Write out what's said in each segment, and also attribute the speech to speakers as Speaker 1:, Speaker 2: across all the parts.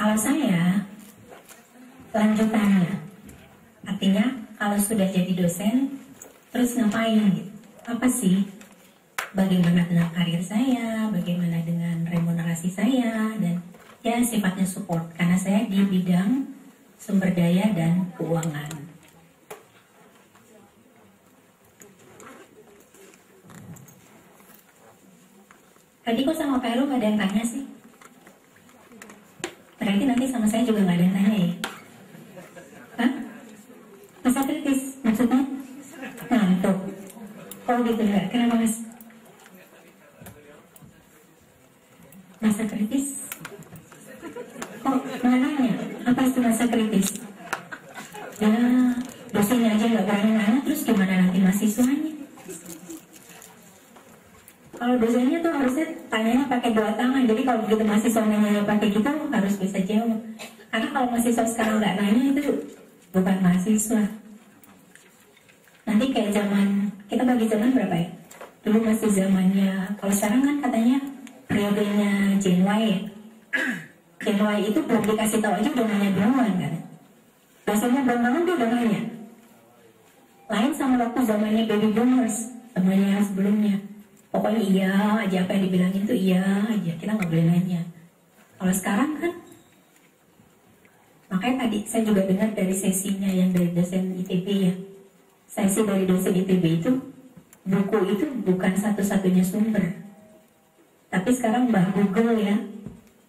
Speaker 1: Kalau saya, lanjutannya, artinya kalau sudah jadi dosen, terus ngapain gitu? Apa sih? Bagaimana dengan karir saya, bagaimana dengan remunerasi saya, dan ya sifatnya support, karena saya di bidang sumber daya dan keuangan. Tadi kok sama Pak Heru gak ada yang tanya sih? Berarti nanti sama saya juga gak ada yang tanya ya? Hah? Masa kritis maksudnya? Ngantuk. Oh gitu enggak? Kenapa mas? Masa kritis? Oh, mananya? Apa itu masa kritis? Ya, dosennya aja nggak berani nanya, terus gimana nanti mahasiswanya? Kalau dosennya tuh harusnya tanyanya pakai dua tangan, jadi kalau begitu mahasiswa nanya pakai gitu harus bisa jawab. Karena kalau mahasiswa sekarang nggak nanya itu bukan mahasiswa. Nanti kayak zaman, kita bagi zaman berapa ya? Dulu masih zamannya, kalau sekarang kan katanya periodenya Gen Y ya. Gen Y itu belum dikasih tahu aja udah nanya duluan kan. Dosennya belum bangun dia udah nanya. Lain sama waktu zamannya baby boomers, zamannya yang sebelumnya. Pokoknya iya aja, apa yang dibilangin tuh iya aja, kita nggak boleh nanya. Kalau sekarang kan, makanya tadi saya juga dengar dari sesinya yang dari dosen ITB ya. Sesi dari dosen ITB itu, buku itu bukan satu-satunya sumber. Tapi sekarang Mbah Google ya,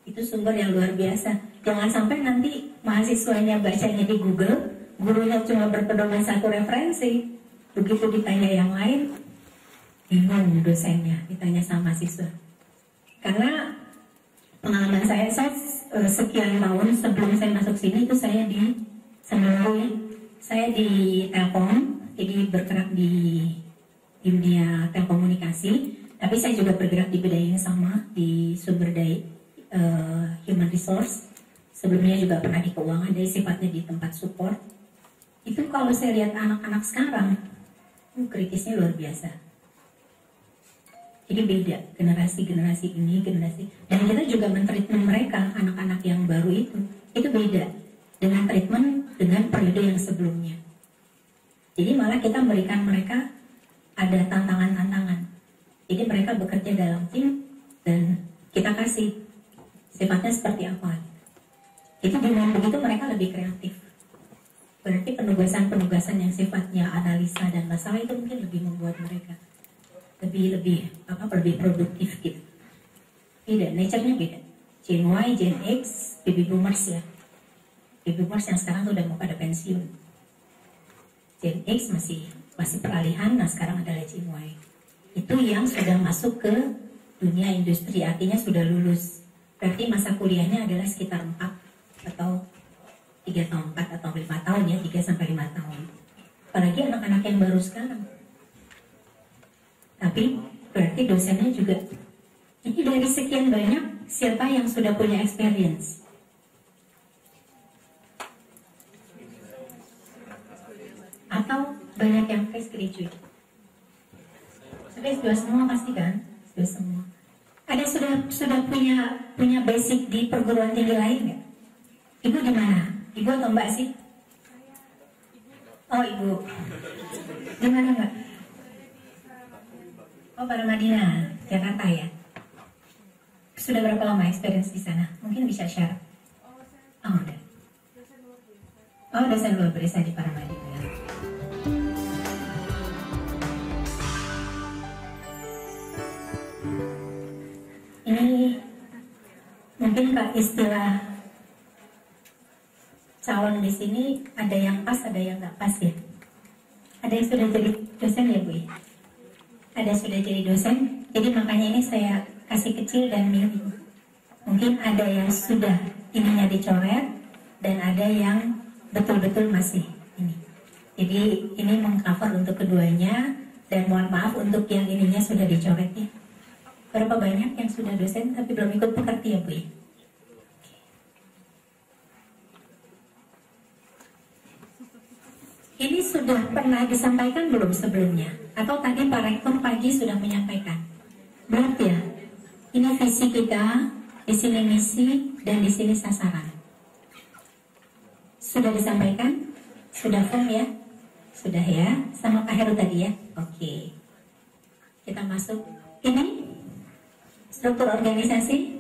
Speaker 1: itu sumber yang luar biasa. Jangan sampai nanti mahasiswanya bacanya di Google, gurunya cuma berpedoman satu referensi. Begitu ditanya yang lain, bingung dosennya, ditanya sama mahasiswa. Karena pengalaman saya sekian tahun sebelum saya masuk sini itu saya di Telkom, jadi bergerak di dunia telekomunikasi, tapi saya juga bergerak di bidang yang sama di sumber daya human resource. Sebelumnya juga pernah di keuangan, dari sifatnya di tempat support. Itu kalau saya lihat anak-anak sekarang, kritisnya luar biasa. Jadi beda generasi ini, dan kita juga mentreatment mereka, anak-anak yang baru itu beda dengan treatment dengan periode yang sebelumnya. Jadi malah kita memberikan mereka ada tantangan-tantangan. Jadi mereka bekerja dalam tim dan kita kasih sifatnya seperti apa. Itu dengan begitu mereka lebih kreatif. Berarti penugasan-penugasan yang sifatnya analisa dan masalah itu mungkin lebih membuat mereka lebih produktif gitu. Beda, nature-nya beda. Gen Y, Gen X, baby boomers ya. Baby boomers yang sekarang tuh udah mau pada pensiun. Gen X masih peralihan, nah sekarang adalah Gen Y. Itu yang sudah masuk ke dunia industri, artinya sudah lulus. Berarti masa kuliahnya adalah sekitar 4 atau 3 tahun, 4 atau 5 tahun ya, 3-5 tahun. Apalagi anak-anak yang baru sekarang. Tapi berarti dosennya juga. Jadi dari sekian banyak, siapa yang sudah punya experience? Atau banyak yang fresh graduate? Sudah S2 semua pasti kan? S2 semua. Ada sudah punya basic di perguruan tinggi lain nggak? Ibu di mana? Ibu atau Mbak sih? Oh ibu. Di mana Mbak? Oh Paramadina, Jakarta ya. Sudah berapa lama experience di sana? Mungkin bisa share. Oh udah. Oh dosen luar biasa di Paramadina. Ini mungkin Kak istilah calon di sini ada yang pas, ada yang nggak pas ya. Ada yang sudah jadi dosen ya Bu? Ada sudah jadi dosen, jadi makanya ini saya kasih kecil dan mini. Mungkin ada yang sudah ininya dicoret dan ada yang betul-betul masih ini. Jadi ini mengcover untuk keduanya dan mohon maaf untuk yang ininya sudah dicoret ya. Berapa banyak yang sudah dosen tapi belum ikut pekerti ya Bu? Ini sudah pernah disampaikan belum sebelumnya? Atau tadi Pak Rektor pagi sudah menyampaikan? Belum ya? Ini visi kita, di sini misi, dan di sini sasaran. Sudah disampaikan? Sudah firm ya? Sudah ya? Sama Kak Heru tadi ya? Oke. Kita masuk. Ini struktur organisasi?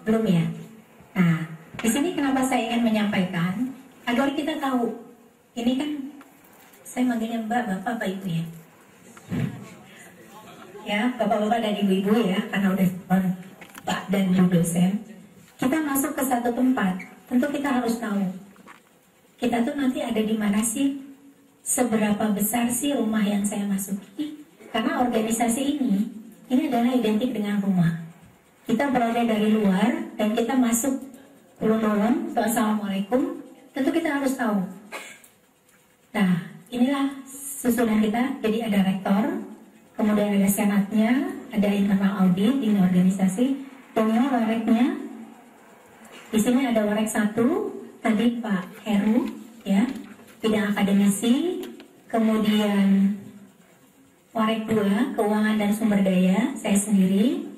Speaker 1: Belum ya? Nah, di sini kenapa saya ingin menyampaikan agar kita tahu. Ini kan saya manggilnya Mbak, Bapak, Pak, Ibu ya. Ya, Bapak-bapak dan Ibu-ibu ya, karena udah Pak dan Bu dosen. Kita masuk ke satu tempat, tentu kita harus tahu. Kita tuh nanti ada di mana sih? Seberapa besar sih rumah yang saya masuki? Karena organisasi ini adalah identik dengan rumah. Kita berada dari luar dan kita masuk kulon-kulon, assalamualaikum, tentu kita harus tahu. Nah, inilah susunan kita. Jadi ada rektor, kemudian ada senatnya, ada internal audit, ini organisasi, dan ini wareknya. Di sini ada warek 1, tadi Pak Heru, ya, bidang akademisi, kemudian warek 2, keuangan dan sumber daya, saya sendiri,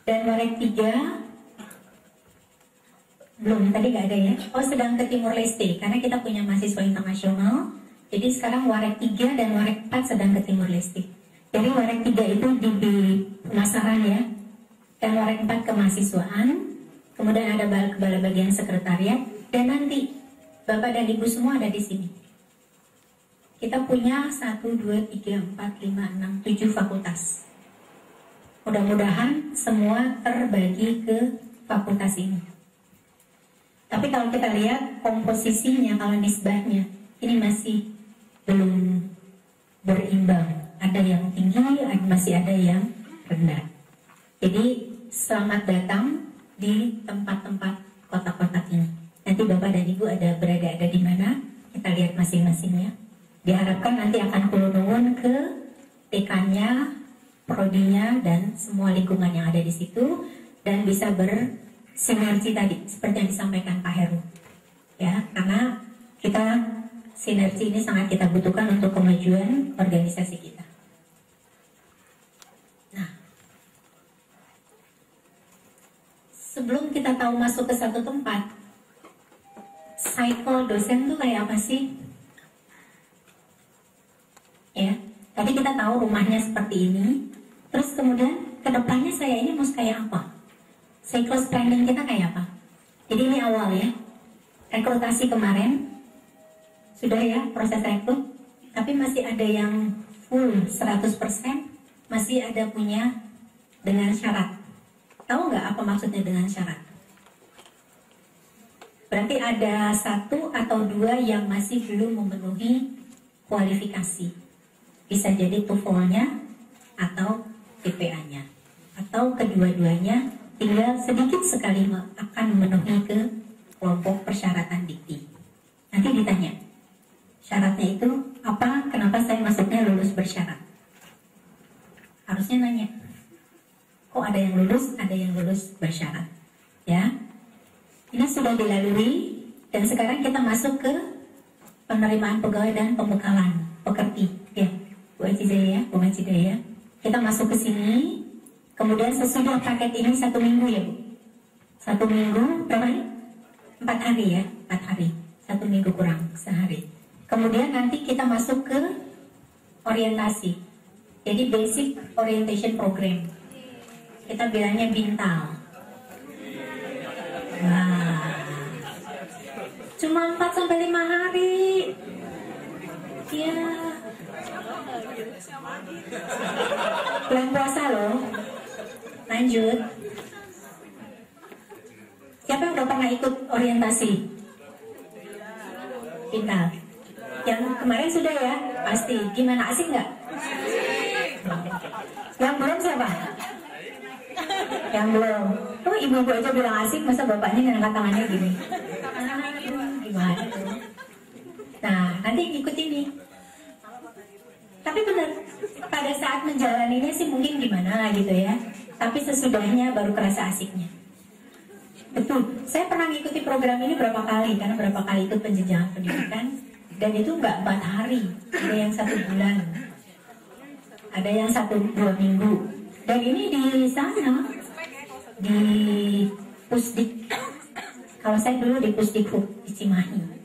Speaker 1: dan warek 3, belum, tadi nggak ada ya, oh sedang ke Timur Leste, karena kita punya mahasiswa internasional, jadi sekarang warek 3 dan warek 4 sedang ke Timur Leste. Jadi warek 3 itu di pemasaran ya, dan warek 4 kemahasiswaan, kemudian ada kepala bagian sekretariat, dan nanti Bapak dan Ibu semua ada di sini. Kita punya 1, 2, 3, 4, 5, 6, 7 fakultas. Mudah-mudahan semua terbagi ke fakultas ini. Tapi kalau kita lihat komposisinya, kalau nisbahnya, ini masih belum berimbang. Ada yang tinggi, masih ada yang rendah. Jadi selamat datang di tempat-tempat kotak-kotak ini. Nanti Bapak dan Ibu berada di mana, kita lihat masing-masingnya. Diharapkan nanti akan kulunungun ke TK-nya, prodinya, dan semua lingkungan yang ada di situ, dan bisa bersinergi tadi, seperti yang disampaikan Pak Heru. Ya, karena kita sinergi ini sangat kita butuhkan untuk kemajuan organisasi kita. Nah, sebelum kita tahu masuk ke satu tempat, cycle dosen tuh kayak apa sih? Ya, tadi kita tahu rumahnya seperti ini. Terus kemudian kedepannya saya ini mau kayak apa? Cycle planning kita kayak apa? Jadi ini awal ya. Rekrutasi kemarin sudah ya proses rekrut, tapi masih ada yang full 100%, masih ada punya dengan syarat. Tahu nggak apa maksudnya dengan syarat? Berarti ada 1 atau 2 yang masih belum memenuhi kualifikasi. Bisa jadi TOEFL-nya atau TPA-nya, atau kedua-duanya tinggal sedikit sekali akan memenuhi ke kelompok persyaratan dikti. Nanti ditanya, syaratnya itu apa? Kenapa saya masuknya lulus bersyarat? Harusnya nanya, kok ada yang lulus, ada yang lulus bersyarat? Ya, ini sudah dilalui dan sekarang kita masuk ke penerimaan pegawai dan pembekalan pekerti. Ya, Bu Acidaya, Bu Acidaya, kita masuk ke sini. Kemudian sesudah paket ini 1 minggu ya Bu, 1 minggu berapa hari? 4 hari ya, 4 hari, 1 minggu kurang sehari. Kemudian nanti kita masuk ke orientasi. Jadi basic orientation program. Kita bilangnya BINTAL. Wah, cuma 4-5 hari. Ya, bulan puasa loh. Lanjut. Siapa yang udah pernah ikut orientasi? BINTAL. Yang kemarin sudah ya? Pasti. Gimana, asik nggak? Yang belum siapa? Yang belum. Oh, ibu-ibu aja bilang asik, masa bapaknya ngangkat tangannya gini? Gimana tuh? Nah, nanti ikut ini. Tapi benar, pada saat menjalaninya sih mungkin gimana gitu ya. Tapi sesudahnya baru kerasa asiknya. Betul, saya pernah ngikuti program ini berapa kali, karena berapa kali ikut penjenjangan pendidikan. Dan itu nggak 4 hari, ada yang 1 bulan, ada yang 1-2 minggu. Dan ini di sana, di Pusdik. Kalau saya dulu di Pusdikbud di Cimahi.